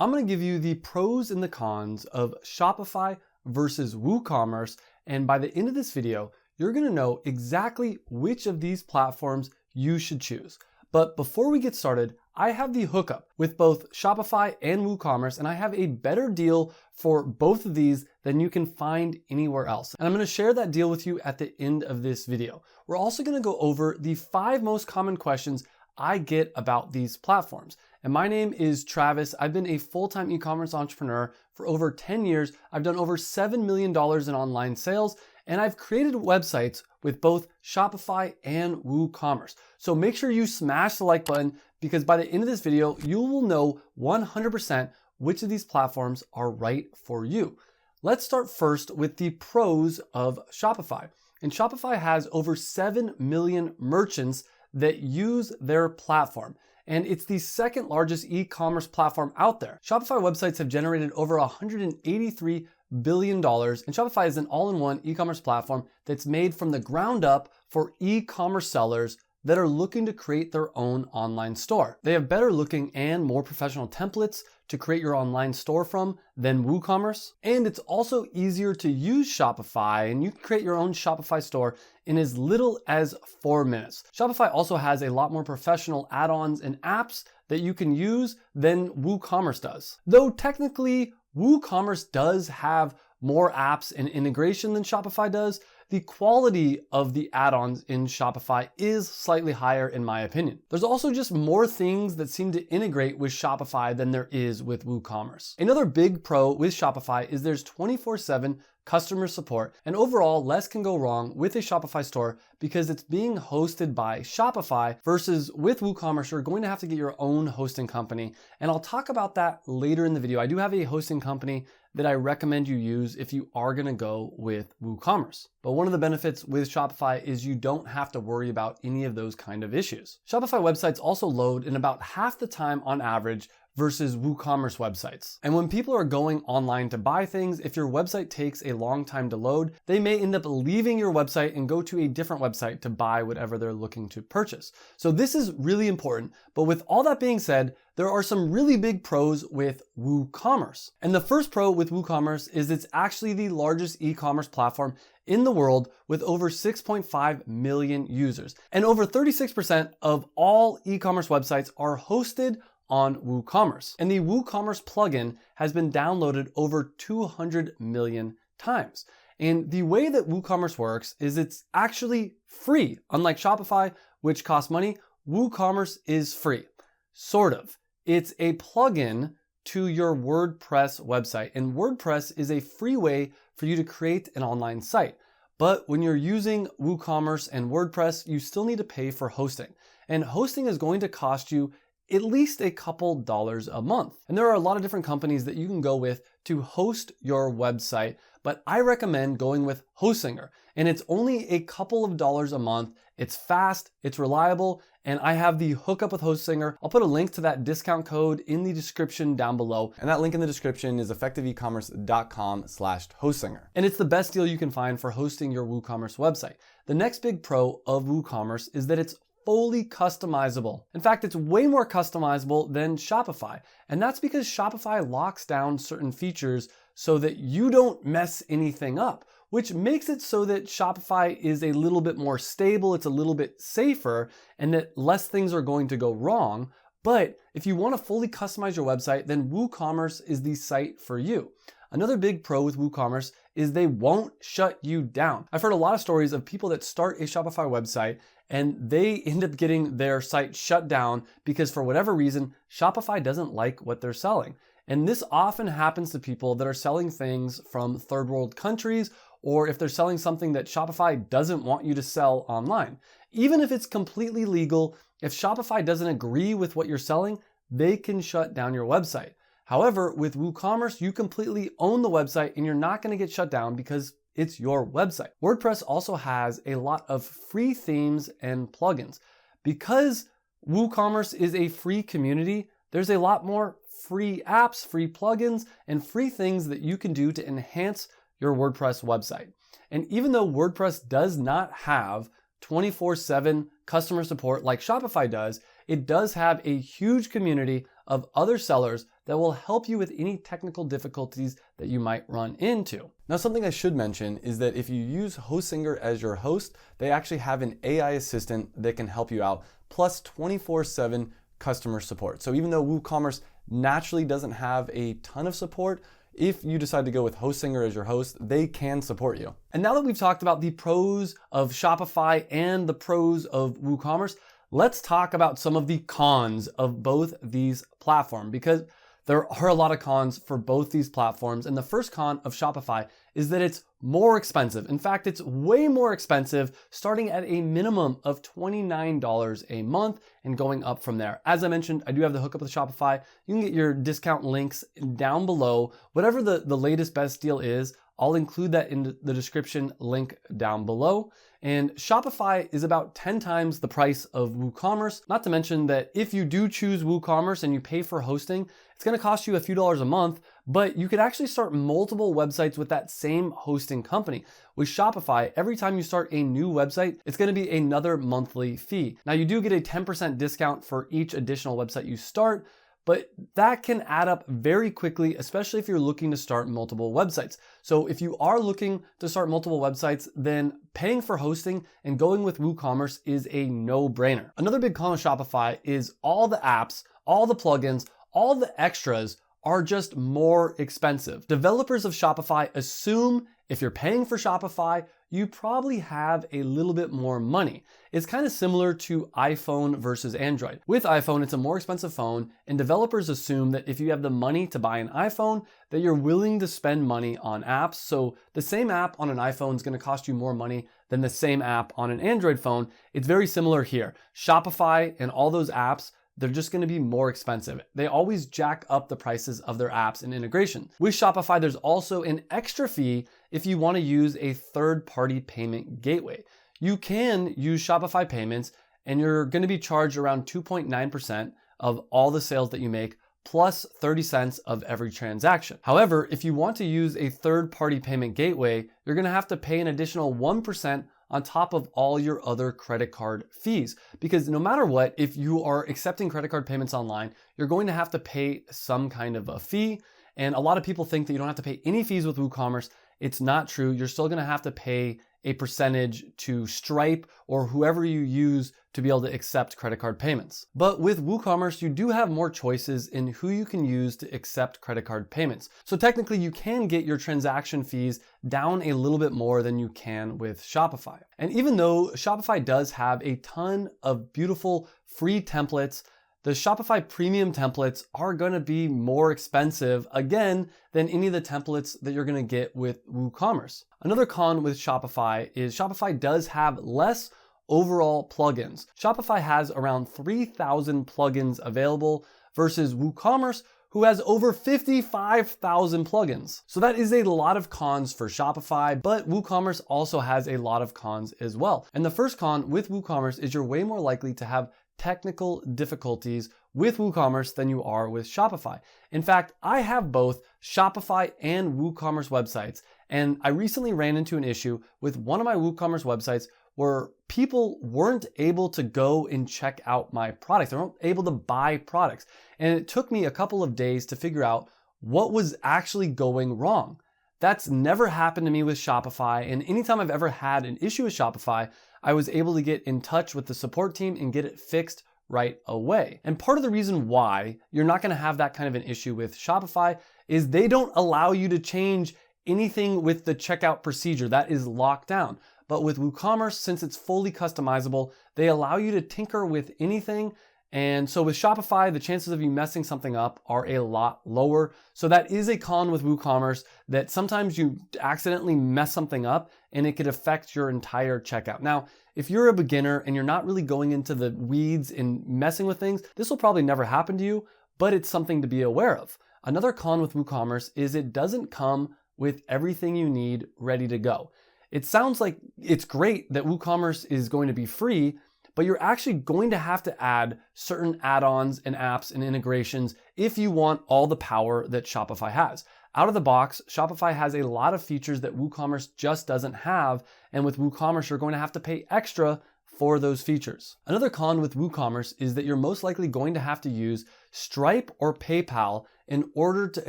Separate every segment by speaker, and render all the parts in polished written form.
Speaker 1: I'm going to give you the pros and the cons of Shopify versus WooCommerce, and by the end of this video, you're going to know exactly which of these platforms you should choose. But before we get started, I have the hookup with both Shopify and WooCommerce, and I have a better deal for both of these than you can find anywhere else. And I'm going to share that deal with you at the end of this video. We're also going to go over the 5 most common questions I get about these platforms. And my name is Travis. I've been a full-time e-commerce entrepreneur for over 10 years. I've done over $7 million in online sales, and I've created websites with both Shopify and WooCommerce. So make sure you smash the like button, because by the end of this video, you will know 100% which of these platforms are right for you. Let's start first with the pros of Shopify. And Shopify has over 7 million merchants that use their platform. And it's the second largest e-commerce platform out there. Shopify websites have generated over $183 billion, and Shopify is an all-in-one e-commerce platform that's made from the ground up for e-commerce sellers that are looking to create their own online store. They have better looking and more professional templates to create your online store from than WooCommerce. And it's also easier to use Shopify, and you can create your own Shopify store in as little as 4 minutes. Shopify also has a lot more professional add-ons and apps that you can use than WooCommerce does. Though technically, WooCommerce does have more apps and integration than Shopify does, the quality of the add-ons in Shopify is slightly higher in my opinion. There's also just more things that seem to integrate with Shopify than there is with WooCommerce. Another big pro with Shopify is there's 24/7 customer support, and overall less can go wrong with a Shopify store because it's being hosted by Shopify, versus with WooCommerce you're going to have to get your own hosting company, and I'll talk about that later in the video. I do have a hosting company that I recommend you use if you are going to go with WooCommerce. But one of the benefits with Shopify is you don't have to worry about any of those kind of issues. Shopify websites also load in about half the time on average versus WooCommerce websites. And when people are going online to buy things, if your website takes a long time to load, they may end up leaving your website and go to a different website to buy whatever they're looking to purchase. So this is really important. But with all that being said, there are some really big pros with WooCommerce. And the first pro with WooCommerce is it's actually the largest e-commerce platform in the world with over 6.5 million users. And over 36% of all e-commerce websites are hosted on WooCommerce. And the WooCommerce plugin has been downloaded over 200 million times. And the way that WooCommerce works is it's actually free. Unlike Shopify, which costs money, WooCommerce is free. Sort of. It's a plugin to your WordPress website, and WordPress is a free way for you to create an online site. But when you're using WooCommerce and WordPress, you still need to pay for hosting. And hosting is going to cost you at least a couple dollars a month. And there are a lot of different companies that you can go with to host your website, but I recommend going with Hostinger. And it's only a couple of dollars a month. It's fast, it's reliable, and I have the hookup with Hostinger. I'll put a link to that discount code in the description down below. And that link in the description is effectiveecommerce.com/Hostinger. And it's the best deal you can find for hosting your WooCommerce website. The next big pro of WooCommerce is that it's fully customizable. In fact, it's way more customizable than Shopify. And that's because Shopify locks down certain features so that you don't mess anything up, which makes it so that Shopify is a little bit more stable, it's a little bit safer, and that less things are going to go wrong. But if you want to fully customize your website, then WooCommerce is the site for you. Another big pro with WooCommerce is they won't shut you down. I've heard a lot of stories of people that start a Shopify website and they end up getting their site shut down because for whatever reason, Shopify doesn't like what they're selling. And this often happens to people that are selling things from third world countries, or if they're selling something that Shopify doesn't want you to sell online. Even if it's completely legal, if Shopify doesn't agree with what you're selling, they can shut down your website. However, with WooCommerce, you completely own the website and you're not going to get shut down because it's your website. WordPress also has a lot of free themes and plugins. Because WooCommerce is a free community, there's a lot more free apps, free plugins, and free things that you can do to enhance your WordPress website. And even though WordPress does not have 24/7 customer support like Shopify does, it does have a huge community of other sellers that will help you with any technical difficulties that you might run into. Now, something I should mention is that if you use HostSinger as your host, they actually have an AI assistant that can help you out, plus 24/7 customer support. So even though WooCommerce naturally doesn't have a ton of support, if you decide to go with HostSinger as your host, they can support you. And now that we've talked about the pros of Shopify and the pros of WooCommerce, let's talk about some of the cons of both these platforms, because there are a lot of cons for both these platforms. And the first con of Shopify is that it's more expensive. In fact, it's way more expensive, starting at a minimum of $29 a month and going up from there. As I mentioned, I do have the hookup with Shopify. You can get your discount links down below. Whatever the latest best deal is, I'll include that in the description link down below. And Shopify is about 10 times the price of WooCommerce. Not to mention that if you do choose WooCommerce and you pay for hosting, it's gonna cost you a few dollars a month, but you could actually start multiple websites with that same hosting company. With Shopify, every time you start a new website, it's gonna be another monthly fee. Now, you do get a 10% discount for each additional website you start, but that can add up very quickly, especially if you're looking to start multiple websites. So if you are looking to start multiple websites, then paying for hosting and going with WooCommerce is a no-brainer. Another big con of Shopify is all the apps, all the plugins, all the extras are just more expensive. Developers of Shopify assume if you're paying for Shopify, you probably have a little bit more money. It's kind of similar to iPhone versus Android. With iPhone, it's a more expensive phone, and developers assume that if you have the money to buy an iPhone, that you're willing to spend money on apps. So the same app on an iPhone is going to cost you more money than the same app on an Android phone. It's very similar here. Shopify and all those apps, they're just gonna be more expensive. They always jack up the prices of their apps and integration. With Shopify, there's also an extra fee if you wanna use a third-party payment gateway. You can use Shopify payments and you're gonna be charged around 2.9% of all the sales that you make, plus 30 cents of every transaction. However, if you want to use a third-party payment gateway, you're gonna have to pay an additional 1% on top of all your other credit card fees. Because no matter what, if you are accepting credit card payments online, you're going to have to pay some kind of a fee. And a lot of people think that you don't have to pay any fees with WooCommerce. It's not true. You're still gonna have to pay a percentage to Stripe or whoever you use to be able to accept credit card payments. But with WooCommerce, you do have more choices in who you can use to accept credit card payments. So technically you can get your transaction fees down a little bit more than you can with Shopify. And even though Shopify does have a ton of beautiful free templates, the Shopify premium templates are gonna be more expensive, again, than any of the templates that you're gonna get with WooCommerce. Another con with Shopify is Shopify does have less overall plugins. Shopify has around 3,000 plugins available versus WooCommerce, who has over 55,000 plugins. So that is a lot of cons for Shopify, but WooCommerce also has a lot of cons as well. And the first con with WooCommerce is you're way more likely to have technical difficulties with WooCommerce than you are with Shopify. In fact, I have both Shopify and WooCommerce websites, and I recently ran into an issue with one of my WooCommerce websites where people weren't able to go and check out my products. They weren't able to buy products. And it took me a couple of days to figure out what was actually going wrong. That's never happened to me with Shopify. And anytime I've ever had an issue with Shopify, I was able to get in touch with the support team and get it fixed right away. And part of the reason why you're not gonna have that kind of an issue with Shopify is they don't allow you to change anything with the checkout procedure. That is locked down. But with WooCommerce, since it's fully customizable, they allow you to tinker with anything. And so with Shopify, the chances of you messing something up are a lot lower. So that is a con with WooCommerce, that sometimes you accidentally mess something up and it could affect your entire checkout. Now, if you're a beginner and you're not really going into the weeds and messing with things, this will probably never happen to you, but it's something to be aware of. Another con with WooCommerce is it doesn't come with everything you need ready to go. It sounds like it's great that WooCommerce is going to be free, but you're actually going to have to add certain add-ons and apps and integrations if you want all the power that Shopify has. Out of the box, Shopify has a lot of features that WooCommerce just doesn't have, and with WooCommerce, you're going to have to pay extra for those features. Another con with WooCommerce is that you're most likely going to have to use Stripe or PayPal in order to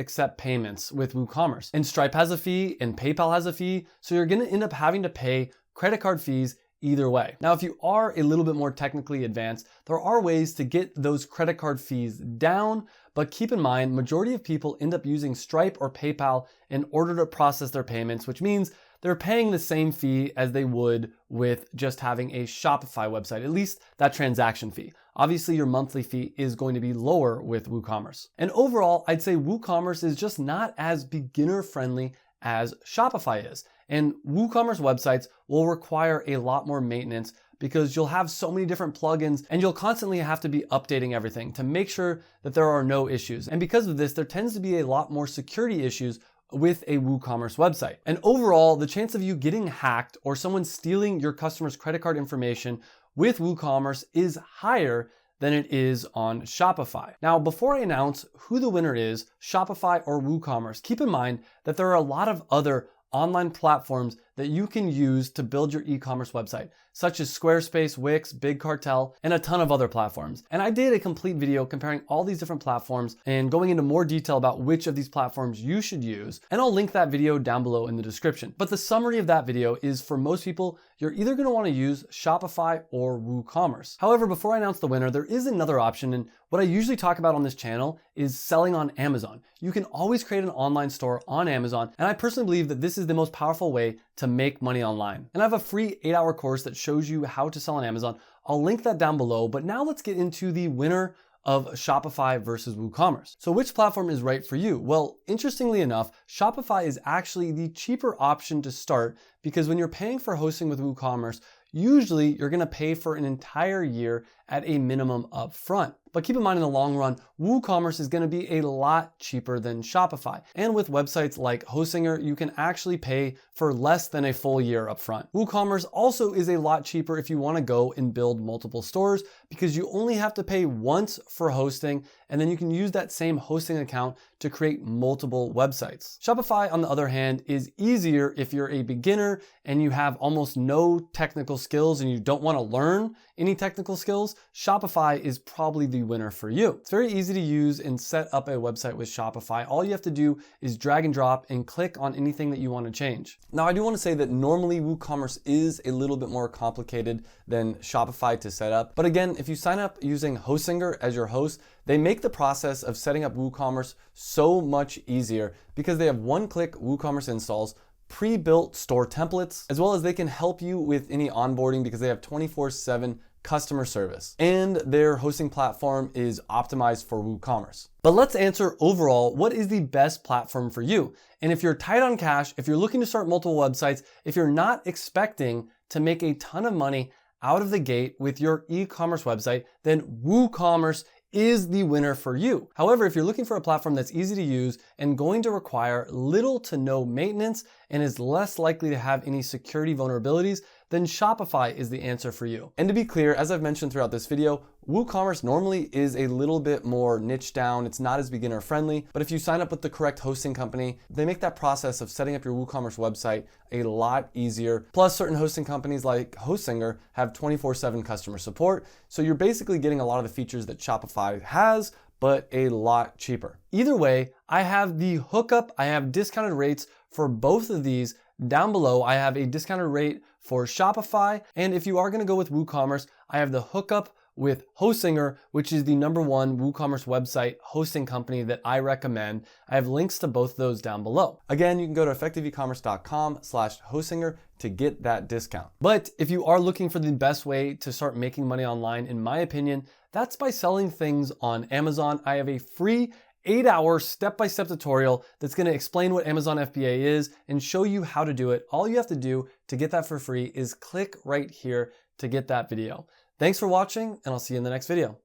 Speaker 1: accept payments with WooCommerce. And Stripe has a fee and PayPal has a fee, so you're gonna end up having to pay credit card fees either way. Now, if you are a little bit more technically advanced, there are ways to get those credit card fees down, but keep in mind, majority of people end up using Stripe or PayPal in order to process their payments, which means they're paying the same fee as they would with just having a Shopify website, at least that transaction fee. Obviously, your monthly fee is going to be lower with WooCommerce. And overall, I'd say WooCommerce is just not as beginner friendly as Shopify is. And WooCommerce websites will require a lot more maintenance because you'll have so many different plugins and you'll constantly have to be updating everything to make sure that there are no issues. And because of this, there tends to be a lot more security issues with a WooCommerce website. And overall, the chance of you getting hacked or someone stealing your customer's credit card information with WooCommerce is higher than it is on Shopify. Now, before I announce who the winner is, Shopify or WooCommerce, keep in mind that there are a lot of other online platforms that you can use to build your e-commerce website, such as Squarespace, Wix, Big Cartel, and a ton of other platforms. And I did a complete video comparing all these different platforms and going into more detail about which of these platforms you should use. And I'll link that video down below in the description. But the summary of that video is for most people, you're either gonna wanna use Shopify or WooCommerce. However, before I announce the winner, there is another option. And what I usually talk about on this channel is selling on Amazon. You can always create an online store on Amazon. And I personally believe that this is the most powerful way to make money online. And I have a free 8-hour course that shows you how to sell on Amazon. I'll link that down below, but now let's get into the winner of Shopify versus WooCommerce. So which platform is right for you? Well, interestingly enough, Shopify is actually the cheaper option to start because when you're paying for hosting with WooCommerce, usually you're gonna pay for an entire year at a minimum up front. But keep in mind in the long run, WooCommerce is gonna be a lot cheaper than Shopify. And with websites like Hostinger, you can actually pay for less than a full year up front. WooCommerce also is a lot cheaper if you wanna go and build multiple stores because you only have to pay once for hosting and then you can use that same hosting account to create multiple websites. Shopify, on the other hand, is easier if you're a beginner and you have almost no technical skills and you don't wanna learn any technical skills. Shopify is probably the winner for you. It's very easy to use and set up a website with Shopify. All you have to do is drag and drop and click on anything that you want to change. Now, I do want to say that normally WooCommerce is a little bit more complicated than Shopify to set up. But again, if you sign up using Hostinger as your host, they make the process of setting up WooCommerce so much easier because they have one-click WooCommerce installs, pre-built store templates, as well as they can help you with any onboarding because they have 24/7 customer service. And their hosting platform is optimized for WooCommerce. But let's answer overall, what is the best platform for you? And if you're tight on cash, if you're looking to start multiple websites, if you're not expecting to make a ton of money out of the gate with your e-commerce website, then WooCommerce is the winner for you. However, if you're looking for a platform that's easy to use and going to require little to no maintenance and is less likely to have any security vulnerabilities, then Shopify is the answer for you. And to be clear, as I've mentioned throughout this video, WooCommerce normally is a little bit more niche down. It's not as beginner friendly, but if you sign up with the correct hosting company, they make that process of setting up your WooCommerce website a lot easier. Plus, certain hosting companies like Hostinger have 24/7 customer support. So you're basically getting a lot of the features that Shopify has, but a lot cheaper. Either way, I have the hookup. I have discounted rates for both of these down below. I have a discounted rate for Shopify. And if you are gonna go with WooCommerce, I have the hookup with Hostinger, which is the #1 WooCommerce website hosting company that I recommend. I have links to both of those down below. Again, you can go to effectivecommerce.com/Hostinger to get that discount. But if you are looking for the best way to start making money online, in my opinion, that's by selling things on Amazon. I have a free 8-hour step-by-step tutorial that's gonna explain what Amazon FBA is and show you how to do it. All you have to do to get that for free is click right here to get that video. Thanks for watching, and I'll see you in the next video.